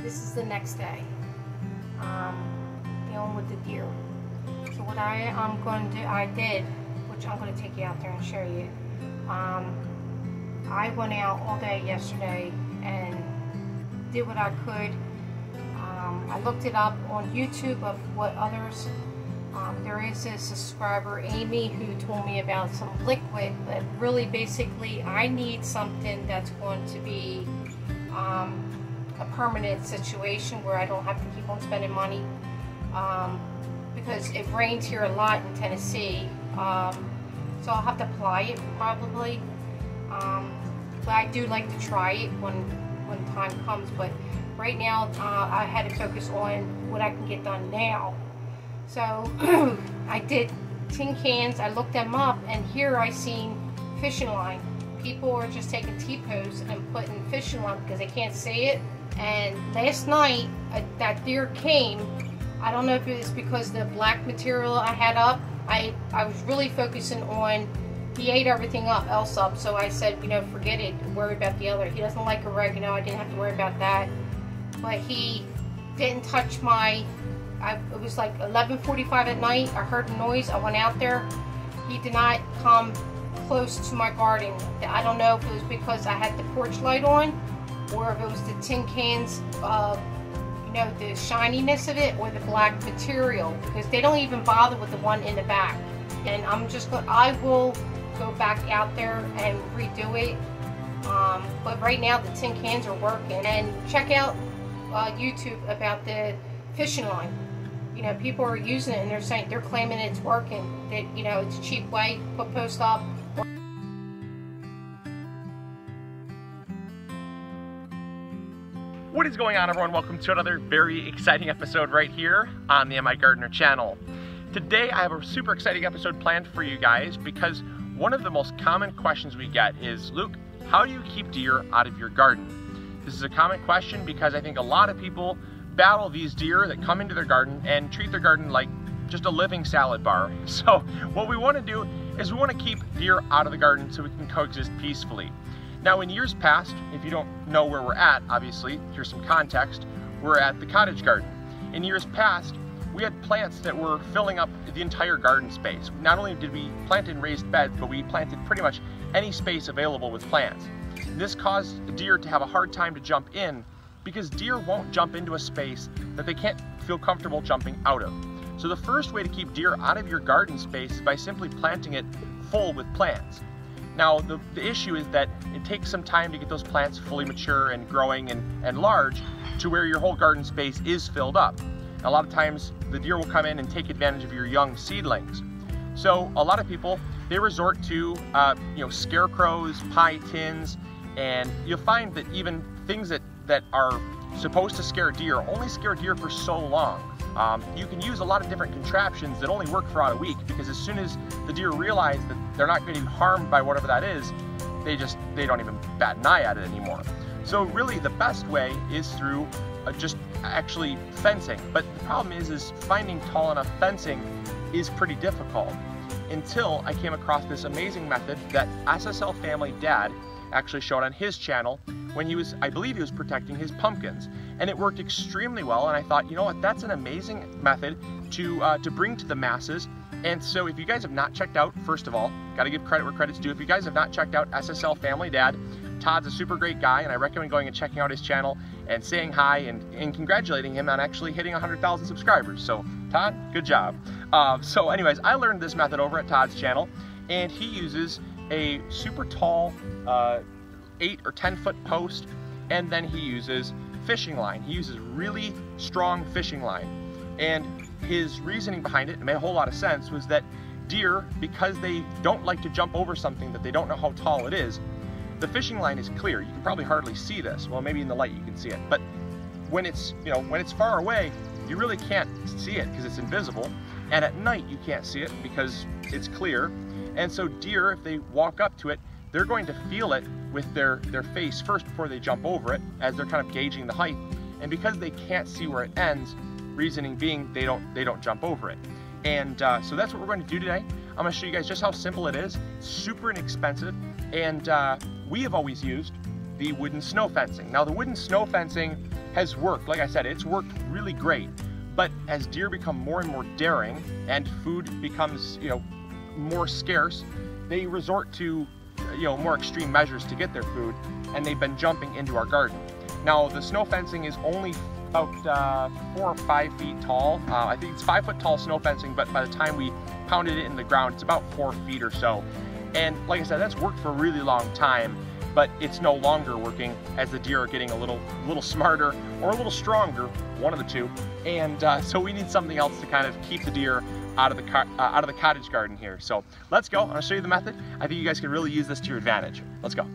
This is the next day, dealing with the deer. So what I'm going to do, I did, which I'm going to take you out there and show you. I went out all day yesterday and did what I could. I looked it up on YouTube of what others. There is a subscriber, Amy, who told me about some liquid, but really basically I need something that's going to be a permanent situation where I don't have to keep on spending money, because it rains here a lot in Tennessee, so I'll have to apply it probably, but I do like to try it when time comes. But right now I had to focus on what I can get done now. So I did tin cans, I looked them up, and here I seen fishing line. People are just taking T-posts and putting fishing line because they can't see it. And last night that deer came. I don't know if it was because the black material I had up. I was really focusing on, he ate everything else up, so I said, you know, forget it, worry about the other. He doesn't like oregano, I didn't have to worry about that. But he didn't touch my, it was like 11:45 at night, I heard a noise, I went out there. He did not come close to my garden. I don't know if it was because I had the porch light on, or if it was the tin cans, you know, the shininess of it, or the black material, because they don't even bother with the one in the back. And I will go back out there and redo it. But right now the tin cans are working. And check out YouTube about the fishing line. You know, people are using it and they're claiming it's working. That, you know, it's a cheap way, put post up. What is going on, everyone? Welcome to another very exciting episode right here on the MLGARDENER channel. Today I have a super exciting episode planned for you guys because one of the most common questions we get is, Luke, how do you keep deer out of your garden? This is a common question because I think a lot of people battle these deer that come into their garden and treat their garden like just a living salad bar. So what we want to do is we want to keep deer out of the garden so we can coexist peacefully. Now, in years past, if you don't know where we're at, obviously, here's some context, we're at the cottage garden. In years past, we had plants that were filling up the entire garden space. Not only did we plant in raised beds, but we planted pretty much any space available with plants. This caused the deer to have a hard time to jump in because deer won't jump into a space that they can't feel comfortable jumping out of. So the first way to keep deer out of your garden space is by simply planting it full with plants. Now, the issue is that it takes some time to get those plants fully mature and growing and large to where your whole garden space is filled up. A lot of times the deer will come in and take advantage of your young seedlings. So a lot of people, they resort to scarecrows, pie tins, and you'll find that even things that are supposed to scare deer only scare deer for so long. You can use a lot of different contraptions that only work for about a week, because as soon as the deer realize that they're not going to be harmed by whatever that is, they don't even bat an eye at it anymore. So really the best way is through just actually fencing. But the problem is finding tall enough fencing is pretty difficult, until I came across this amazing method that SSL Family Dad actually showed on his channel when I believe he was protecting his pumpkins, and it worked extremely well. And I thought, you know what, that's an amazing method to bring to the masses. And so if you guys have not checked out, first of all, got to give credit where credit's due. If you guys have not checked out SSL Family Dad, Todd's a super great guy, and I recommend going and checking out his channel and saying hi and congratulating him on actually hitting 100,000 subscribers. So Todd, good job. So anyways, I learned this method over at Todd's channel, and he uses a super tall 8 or 10 foot post, and then he uses fishing line. He uses really strong fishing line, and his reasoning behind it, made a whole lot of sense, was that deer, because they don't like to jump over something that they don't know how tall it is, the fishing line is clear. You can probably hardly see this. Well, maybe in the light you can see it, but when it's far away, you really can't see it because it's invisible, and at night you can't see it because it's clear. And so deer, if they walk up to it, they're going to feel it with their face first before they jump over it, as they're kind of gauging the height. And because they can't see where it ends, reasoning being they don't jump over it. And so that's what we're going to do today. I'm going to show you guys just how simple it is. It's super inexpensive, and we have always used the wooden snow fencing. Now the wooden snow fencing has worked. Like I said, it's worked really great. But as deer become more and more daring and food becomes, more scarce, they resort to, more extreme measures to get their food, and they've been jumping into our garden. Now, the snow fencing is only about 4 or 5 feet tall. I think it's 5 foot tall snow fencing, but by the time we pounded it in the ground, it's about 4 feet or so. And like I said, that's worked for a really long time, but it's no longer working as the deer are getting a little smarter or a little stronger, one of the two. And so we need something else to kind of keep the deer out of the cottage garden here. So let's go. I'll show you the method. I think you guys can really use this to your advantage. Let's go.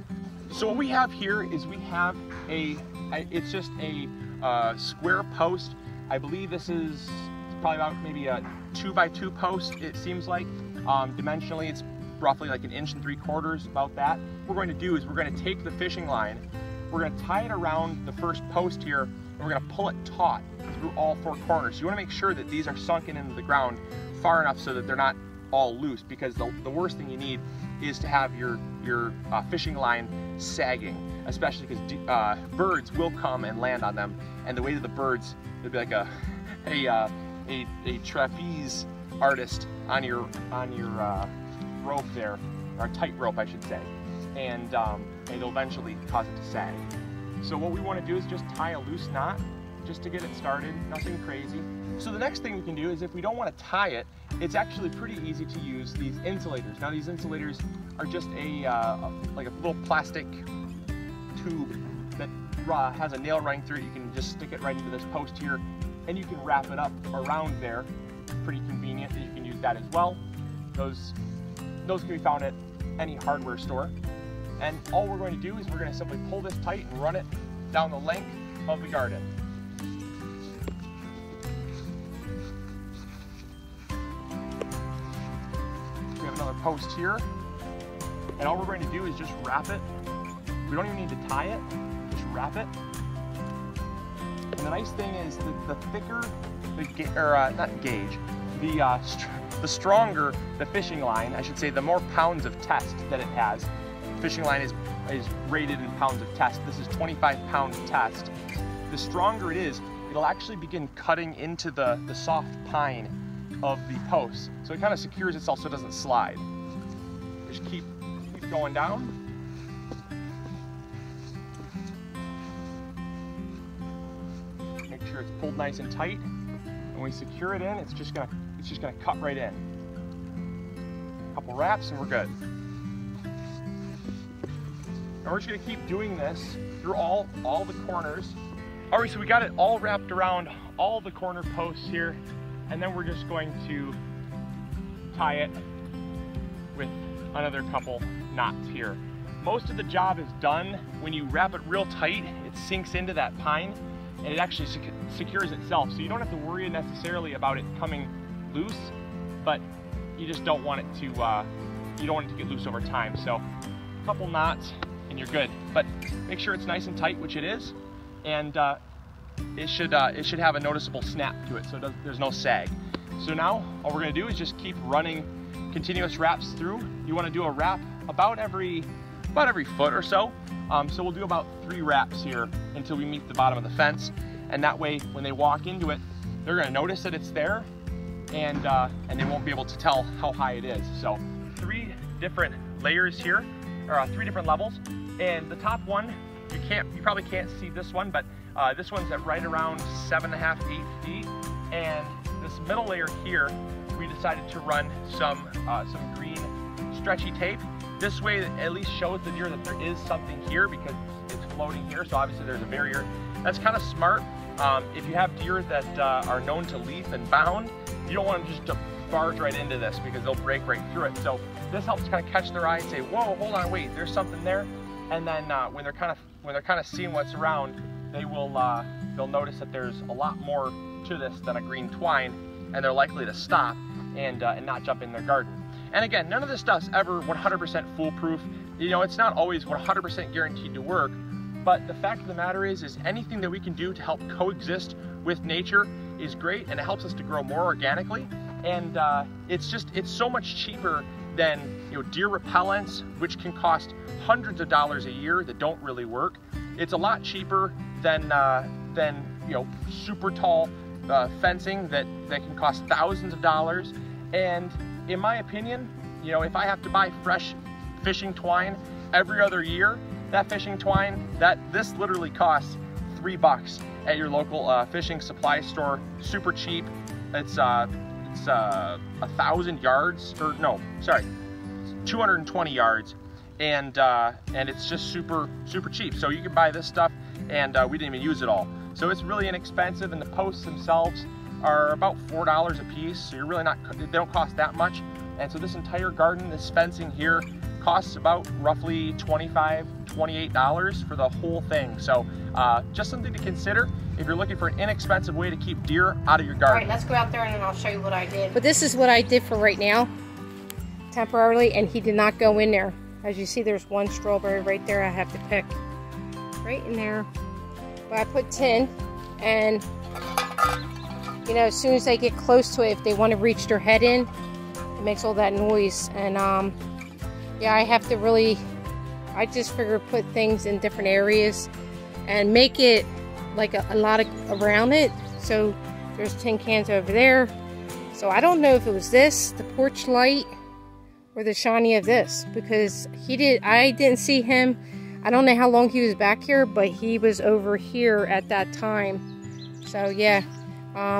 So what we have here is we have it's just a square post. I believe this is probably about maybe a 2x2 post, it seems like. Dimensionally, it's roughly like 1 3/4 inches, about that. What we're going to do is we're going to take the fishing line, we're going to tie it around the first post here, and we're going to pull it taut through all 4 corners. So you want to make sure that these are sunken into the ground far enough so that they're not all loose, because the worst thing you need is to have your fishing line sagging, especially because birds will come and land on them, and the weight of the birds, it'll be like a trapeze artist on your rope there, or tight rope I should say, and it'll eventually cause it to sag. So what we want to do is just tie a loose knot just to get it started, nothing crazy. So the next thing we can do is, if we don't want to tie it, it's actually pretty easy to use these insulators. Now these insulators are just like a little plastic tube that has a nail running through it. You can just stick it right into this post here, and you can wrap it up around there. Pretty convenient that you can use that as well. Those can be found at any hardware store. And all we're going to do is we're going to simply pull this tight and run it down the length of the garden. We have another post here, and all we're going to do is just wrap it. We don't even need to tie it, just wrap it. And the nice thing is that the thicker the stronger the fishing line, I should say, the more pounds of test that it has. Fishing line is rated in pounds of test. This is 25-pound test. The stronger it is, it'll actually begin cutting into the soft pine of the posts. So it kind of secures itself so it doesn't slide. Just keep going down. Make sure it's pulled nice and tight. When we secure it in, it's just gonna cut right in. A couple wraps and we're good. And we're just gonna keep doing this through all the corners. All right, so we got it all wrapped around all the corner posts here, and then we're just going to tie it with another couple knots here. Most of the job is done. When you wrap it real tight, it sinks into that pine, and it actually secures itself. So you don't have to worry necessarily about it coming loose, but you just don't want it to get loose over time. So a couple knots and you're good. But make sure it's nice and tight, which it is, and it should have a noticeable snap to it, so there's no sag. So now all we're gonna do is just keep running continuous wraps through. You want to do a wrap about every foot or so. So we'll do about 3 wraps here until we meet the bottom of the fence, and that way when they walk into it, they're going to notice that it's there, and they won't be able to tell how high it is. So 3 different layers here, or 3 different levels, and the top one, you probably can't see this one, but this one's at right around 7.5 to 8 feet, and this middle layer here, we decided to run some green stretchy tape. This way it at least shows the deer that there is something here, because it's floating here, so obviously there's a barrier. That's kind of smart. If you have deer that are known to leap and bound, you don't want them just to barge right into this, because they'll break right through it. So this helps kind of catch their eye and say, whoa, hold on, wait, there's something there. And then when they're kind of seeing what's around, they'll notice that there's a lot more to this than a green twine, and they're likely to stop and not jump in their garden. And again, none of this stuff's ever 100% foolproof. It's not always 100% guaranteed to work, but the fact of the matter is anything that we can do to help coexist with nature is great, and it helps us to grow more organically. And it's so much cheaper than deer repellents, which can cost hundreds of dollars a year that don't really work. It's a lot cheaper than than, you know, super tall fencing that can cost thousands of dollars. And in my opinion, you know, if I have to buy fresh fishing twine every other year, that fishing twine, this literally costs $3 at your local fishing supply store. Super cheap. It's 1,000 yards, or no, sorry, 220 yards, and it's just super cheap. So you can buy this stuff, and we didn't even use it all. So it's really inexpensive, and the posts themselves are about $4 a piece. So you're really not, they don't cost that much. And so this entire garden, this fencing here, costs about roughly $25, $28 for the whole thing. So just something to consider if you're looking for an inexpensive way to keep deer out of your garden. All right, let's go out there and then I'll show you what I did. But this is what I did for right now, temporarily, and he did not go in there. As you see, there's one strawberry right there I have to pick. Right in there. But I put tin, and you know, as soon as they get close to it, if they want to reach their head in, it makes all that noise. And yeah, I have to really, I just figure put things in different areas and make it like a lot around it. So there's tin cans over there. So I don't know if it was this, the porch light, or the shiny of this, because I didn't see him. I don't know how long he was back here, but he was over here at that time. So yeah,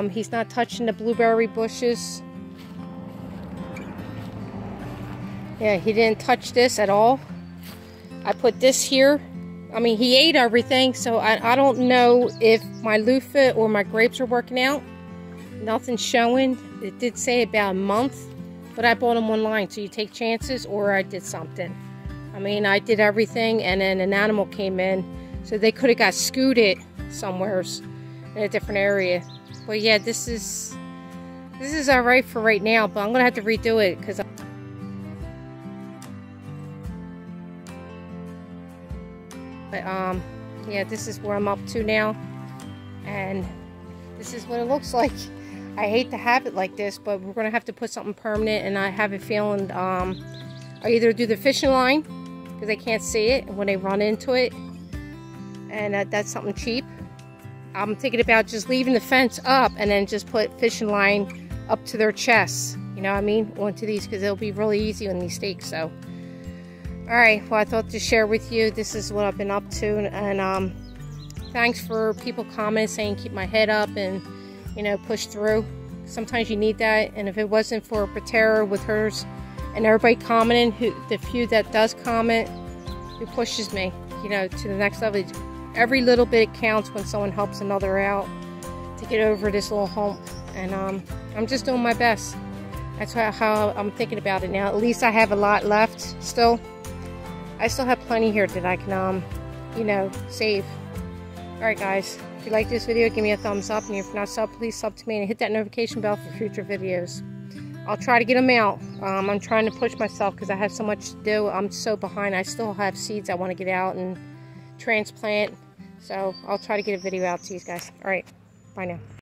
he's not touching the blueberry bushes. Yeah, he didn't touch this at all. I put this here. I mean, he ate everything, so I don't know if my loofah or my grapes are working out. Nothing's showing. It did say about a month, but I bought them online, so you take chances, or I did something. I mean, I did everything, and then an animal came in, so they could have got scooted somewheres in a different area. But yeah, this is all right for right now, but I'm gonna have to redo it because. But yeah, this is where I'm up to now, and this is what it looks like. I hate to have it like this, but we're gonna have to put something permanent, and I have a feeling I either do the fishing line because they can't see it when they run into it, and that's something cheap. I'm thinking about just leaving the fence up and then just put fishing line up to their chests, you know what I mean, onto these, because it'll be really easy on these stakes. So alright, well, I thought to share with you, this is what I've been up to, and thanks for people commenting saying keep my head up and, you know, push through. Sometimes you need that, and if it wasn't for Patera with hers and everybody commenting, the few that does comment, who pushes me, you know, to the next level. Every little bit counts when someone helps another out to get over this little hump, and I'm just doing my best. That's how I'm thinking about it now. At least I have a lot left still. I still have plenty here that I can, you know, save. Alright guys, if you like this video, give me a thumbs up, and if you're not sub, please sub to me and hit that notification bell for future videos. I'll try to get them out. I'm trying to push myself because I have so much to do. I'm so behind. I still have seeds I want to get out and transplant. So I'll try to get a video out to you guys. Alright, bye now.